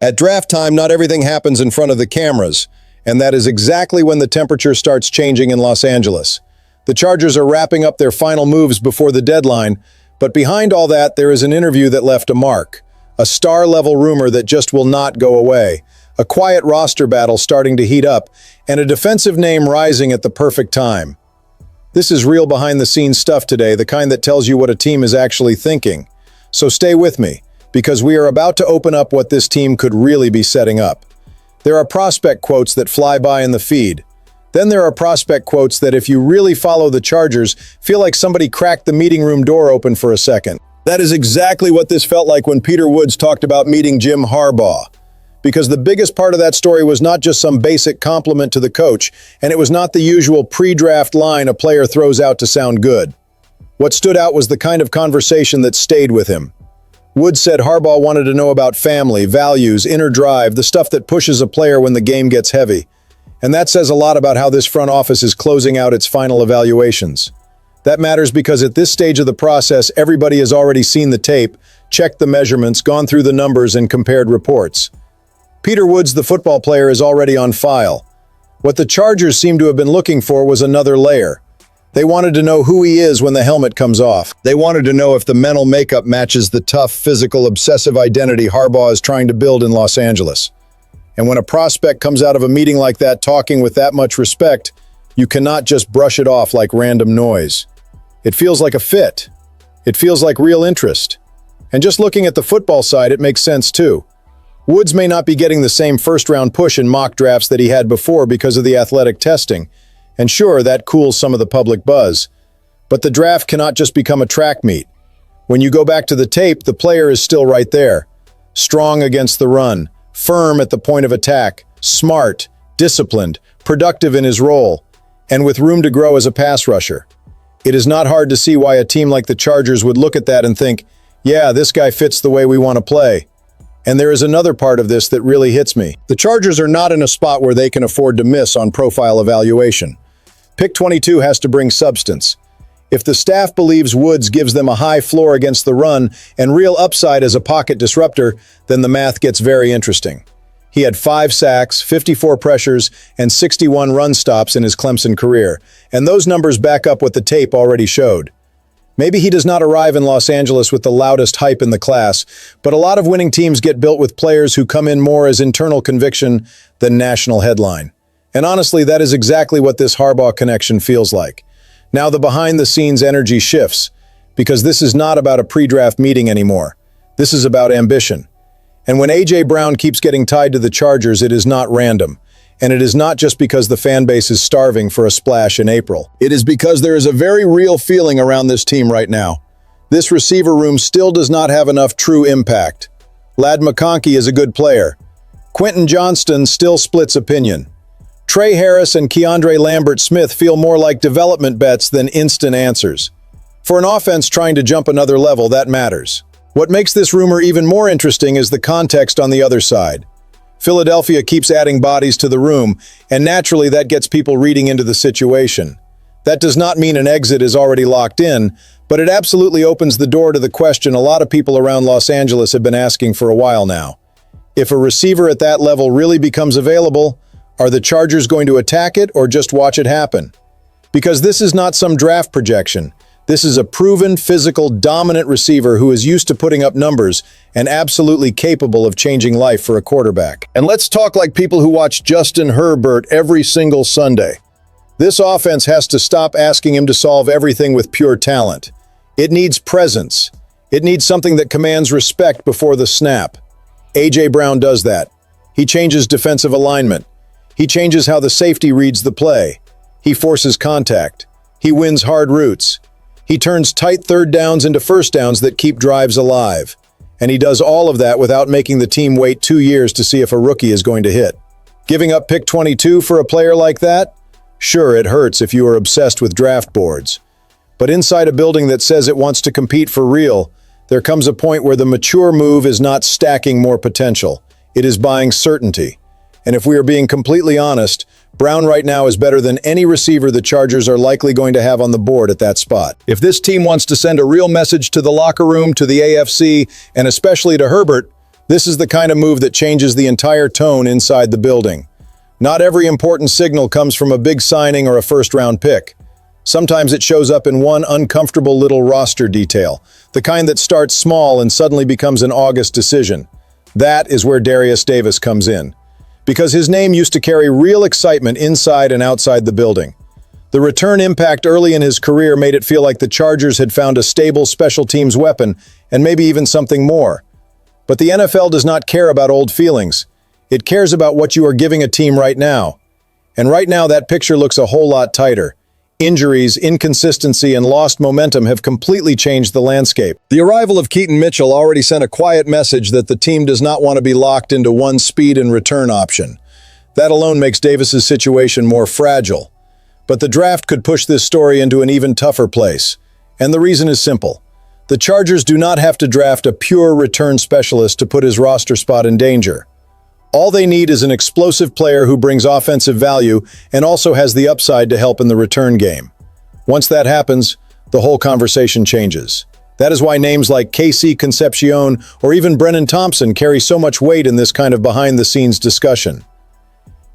At draft time, not everything happens in front of the cameras, and that is exactly when the temperature starts changing in Los Angeles. The Chargers are wrapping up their final moves before the deadline, but behind all that, there is an interview that left a mark, a star-level rumor that just will not go away, a quiet roster battle starting to heat up, and a defensive name rising at the perfect time. This is real behind-the-scenes stuff today, the kind that tells you what a team is actually thinking. So stay with me, because we are about to open up what this team could really be setting up. There are prospect quotes that fly by in the feed. Then there are prospect quotes that, if you really follow the Chargers, feel like somebody cracked the meeting room door open for a second. That is exactly what this felt like when Peter Woods talked about meeting Jim Harbaugh. Because the biggest part of that story was not just some basic compliment to the coach, and it was not the usual pre-draft line a player throws out to sound good. What stood out was the kind of conversation that stayed with him. Woods said Harbaugh wanted to know about family, values, inner drive, the stuff that pushes a player when the game gets heavy. And that says a lot about how this front office is closing out its final evaluations. That matters because at this stage of the process, everybody has already seen the tape, checked the measurements, gone through the numbers, and compared reports. Peter Woods, the football player, is already on file. What the Chargers seem to have been looking for was another layer. They wanted to know who he is when the helmet comes off. They wanted to know if the mental makeup matches the tough, physical, obsessive identity Harbaugh is trying to build in Los Angeles. And when a prospect comes out of a meeting like that talking with that much respect, you cannot just brush it off like random noise. It feels like a fit. It feels like real interest. And just looking at the football side, it makes sense too. Woods may not be getting the same first-round push in mock drafts that he had before because of the athletic testing. And sure, that cools some of the public buzz. But the draft cannot just become a track meet. When you go back to the tape, the player is still right there. Strong against the run, firm at the point of attack, smart, disciplined, productive in his role, and with room to grow as a pass rusher. It is not hard to see why a team like the Chargers would look at that and think, yeah, this guy fits the way we want to play. And there is another part of this that really hits me. The Chargers are not in a spot where they can afford to miss on profile evaluation. Pick 22 has to bring substance. If the staff believes Woods gives them a high floor against the run and real upside as a pocket disruptor, then the math gets very interesting. He had 5 sacks, 54 pressures, and 61 run stops in his Clemson career, and those numbers back up what the tape already showed. Maybe he does not arrive in Los Angeles with the loudest hype in the class, but a lot of winning teams get built with players who come in more as internal conviction than national headline. And honestly, that is exactly what this Harbaugh connection feels like. Now the behind-the-scenes energy shifts, because this is not about a pre-draft meeting anymore. This is about ambition. And when A.J. Brown keeps getting tied to the Chargers, it is not random. And it is not just because the fan base is starving for a splash in April. It is because there is a very real feeling around this team right now. This receiver room still does not have enough true impact. Ladd McConkey is a good player. Quentin Johnston still splits opinion. Trey Harris and Keandre Lambert-Smith feel more like development bets than instant answers. For an offense trying to jump another level, that matters. What makes this rumor even more interesting is the context on the other side. Philadelphia keeps adding bodies to the room, and naturally that gets people reading into the situation. That does not mean an exit is already locked in, but it absolutely opens the door to the question a lot of people around Los Angeles have been asking for a while now. If a receiver at that level really becomes available, are the Chargers going to attack it or just watch it happen? Because this is not some draft projection. This is a proven, physical, dominant receiver who is used to putting up numbers and absolutely capable of changing life for a quarterback. And let's talk like people who watch Justin Herbert every single Sunday. This offense has to stop asking him to solve everything with pure talent. It needs presence. It needs something that commands respect before the snap. A.J. Brown does that. He changes defensive alignment. He changes how the safety reads the play. He forces contact. He wins hard routes. He turns tight third downs into first downs that keep drives alive. And he does all of that without making the team wait 2 years to see if a rookie is going to hit. Giving up pick 22 for a player like that? Sure, it hurts if you are obsessed with draft boards. But inside a building that says it wants to compete for real, there comes a point where the mature move is not stacking more potential. It is buying certainty. And if we are being completely honest, Brown right now is better than any receiver the Chargers are likely going to have on the board at that spot. If this team wants to send a real message to the locker room, to the AFC, and especially to Herbert, This is the kind of move that changes the entire tone inside the building. Not every important signal comes from a big signing or a first-round pick. Sometimes it shows up in one uncomfortable little roster detail, the kind that starts small and suddenly becomes an August decision. That is where Derius Davis comes in, because his name used to carry real excitement inside and outside the building. The return impact early in his career made it feel like the Chargers had found a stable special teams weapon, and maybe even something more. But the NFL does not care about old feelings. It cares about what you are giving a team right now. And right now that picture looks a whole lot tighter. Injuries, inconsistency, and lost momentum have completely changed the landscape. The arrival of Keaton Mitchell already sent a quiet message that the team does not want to be locked into one speed and return option. That alone makes Davis's situation more fragile. But the draft could push this story into an even tougher place. And the reason is simple. The Chargers do not have to draft a pure return specialist to put his roster spot in danger. All they need is an explosive player who brings offensive value and also has the upside to help in the return game. Once that happens, the whole conversation changes. That is why names like KC Concepcion or even Brennan Thompson carry so much weight in this kind of behind-the-scenes discussion.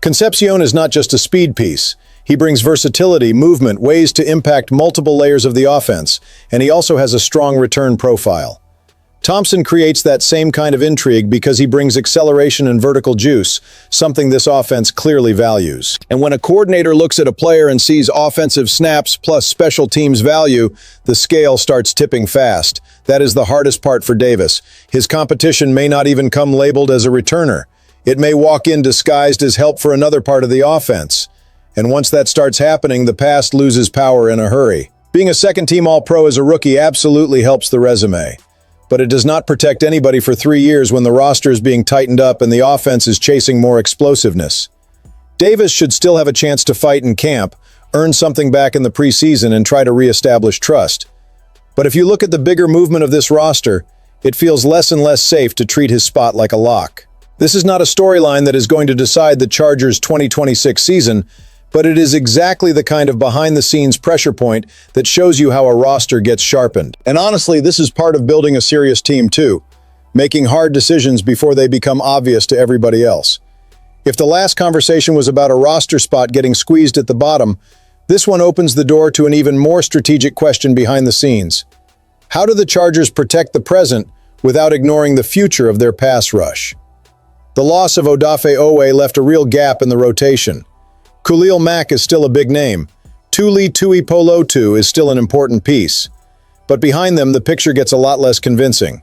Concepcion is not just a speed piece. He brings versatility, movement, ways to impact multiple layers of the offense, and he also has a strong return profile. Thompson creates that same kind of intrigue because he brings acceleration and vertical juice, something this offense clearly values. And when a coordinator looks at a player and sees offensive snaps plus special teams value, the scale starts tipping fast. That is the hardest part for Davis. His competition may not even come labeled as a returner. It may walk in disguised as help for another part of the offense. And once that starts happening, the past loses power in a hurry. Being a second-team All-Pro as a rookie absolutely helps the resume. But it does not protect anybody for 3 years when the roster is being tightened up and the offense is chasing more explosiveness. Davis should still have a chance to fight in camp, earn something back in the preseason, and try to reestablish trust. But if you look at the bigger movement of this roster, it feels less and less safe to treat his spot like a lock. This is not a storyline that is going to decide the Chargers' 2026 season, but it is exactly the kind of behind-the-scenes pressure point that shows you how a roster gets sharpened. And honestly, this is part of building a serious team too, making hard decisions before they become obvious to everybody else. If the last conversation was about a roster spot getting squeezed at the bottom, this one opens the door to an even more strategic question behind the scenes. How do the Chargers protect the present without ignoring the future of their pass rush? The loss of Odafe Oweh left a real gap in the rotation. Khalil Mack is still a big name. Tuli Tuipolotu is still an important piece. But behind them, the picture gets a lot less convincing.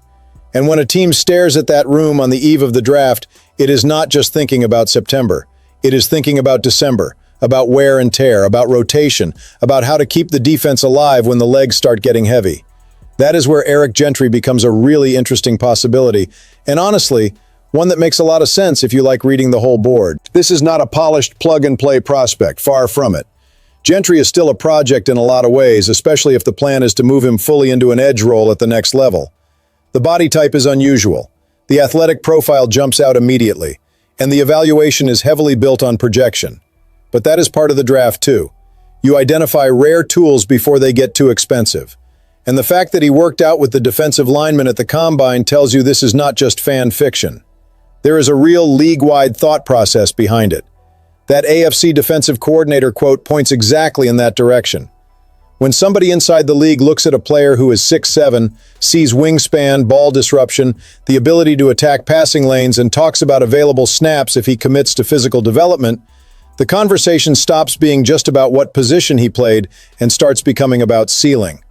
And when a team stares at that room on the eve of the draft, it is not just thinking about September. It is thinking about December, about wear and tear, about rotation, about how to keep the defense alive when the legs start getting heavy. That is where Eric Gentry becomes a really interesting possibility, and honestly, one that makes a lot of sense if you like reading the whole board. This is not a polished plug-and-play prospect, far from it. Gentry is still a project in a lot of ways, especially if the plan is to move him fully into an edge role at the next level. The body type is unusual. The athletic profile jumps out immediately, and the evaluation is heavily built on projection. But that is part of the draft too. You identify rare tools before they get too expensive. And the fact that he worked out with the defensive lineman at the Combine tells you this is not just fan fiction. There is a real league-wide thought process behind it. That AFC defensive coordinator quote points exactly in that direction. When somebody inside the league looks at a player who is 6'7", sees wingspan, ball disruption, the ability to attack passing lanes, and talks about available snaps if he commits to physical development, the conversation stops being just about what position he played and starts becoming about ceiling.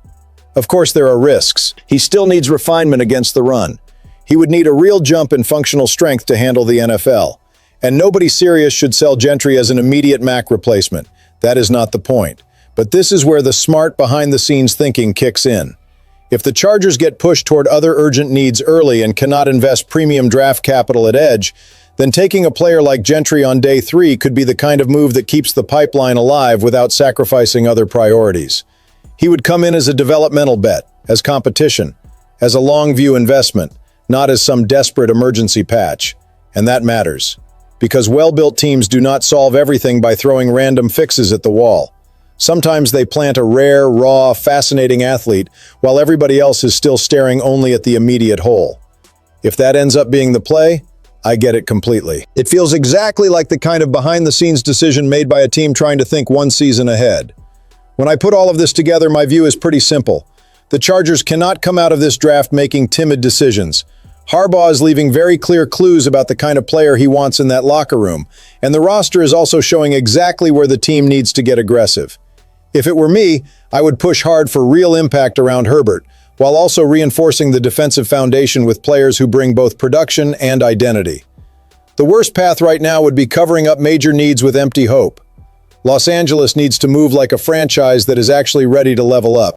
Of course, there are risks. He still needs refinement against the run. He would need a real jump in functional strength to handle the NFL. And nobody serious should sell Gentry as an immediate Mac replacement. That is not the point. But this is where the smart behind-the-scenes thinking kicks in. If the Chargers get pushed toward other urgent needs early and cannot invest premium draft capital at edge, then taking a player like Gentry on day 3 could be the kind of move that keeps the pipeline alive without sacrificing other priorities. He would come in as a developmental bet, as competition, as a long-view investment, not as some desperate emergency patch. And that matters. Because well-built teams do not solve everything by throwing random fixes at the wall. Sometimes they plant a rare, raw, fascinating athlete while everybody else is still staring only at the immediate hole. If that ends up being the play, I get it completely. It feels exactly like the kind of behind-the-scenes decision made by a team trying to think one season ahead. When I put all of this together, my view is pretty simple. The Chargers cannot come out of this draft making timid decisions. Harbaugh is leaving very clear clues about the kind of player he wants in that locker room, and the roster is also showing exactly where the team needs to get aggressive. If it were me, I would push hard for real impact around Herbert, while also reinforcing the defensive foundation with players who bring both production and identity. The worst path right now would be covering up major needs with empty hope. Los Angeles needs to move like a franchise that is actually ready to level up.